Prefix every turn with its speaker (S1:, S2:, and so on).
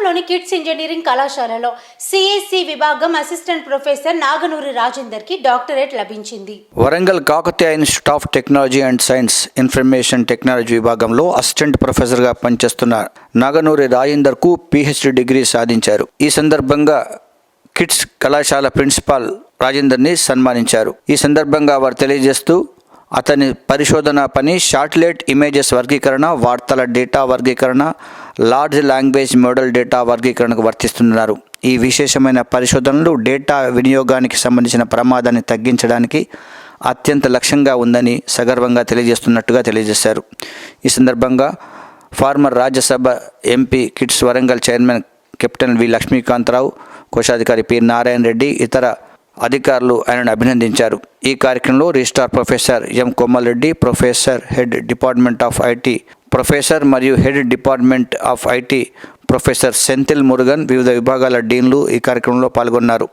S1: నగరంలోని kids engineering కళాశాలలో CSC విభాగం అసిస్టెంట్ ప్రొఫెసర్ నాగనూరి రాజేందర్కి డాక్టరేట్ లభించింది.
S2: Warangal Kakatiya institute of technology and science information technology విభాగంలో అసిస్టెంట్ ప్రొఫెసర్గా పనిచేస్తున్న నాగనూరి రాజేందర్కు పిహెచ్డి డిగ్రీ సాధించారు. ఈ సందర్భంగా కిడ్స్ కళాశాల ప్రిన్సిపాల్ రాజేందర్ని సన్మానించారు. ఈ సందర్భంగా వారు తెలియజేస్తూ అతని పరిశోధన పని శాటిలైట్ ఇమేజెస్ వర్గీకరణ, వార్తల డేటా వర్గీకరణ, లార్జ్ లాంగ్వేజ్ మోడల్ డేటా వర్గీకరణకు వర్తిస్తున్నారు. ఈ విశేషమైన పరిశోధనలు డేటా వినియోగానికి సంబంధించిన ప్రమాదాన్ని తగ్గించడానికి అత్యంత లక్ష్యంగా ఉందని సగర్వంగా తెలియజేస్తున్నట్టుగా తెలియజేశారు. ఈ సందర్భంగా former Rajya Sabha MP KITS Warangal chairman captain V Lakshmikanta Rao, కోశాధికారి పి నారాయణ రెడ్డి, ఇతర అధికారులు ఆయనను అభినందించారు. ఈ కార్యక్రమంలో registrar professor M Komal Reddy, professor head department of IT professor మరియు head department of IT professor Senthil Murugan, వివిధ విభాగాల డీన్లు ఈ కార్యక్రమంలో పాల్గొన్నారు.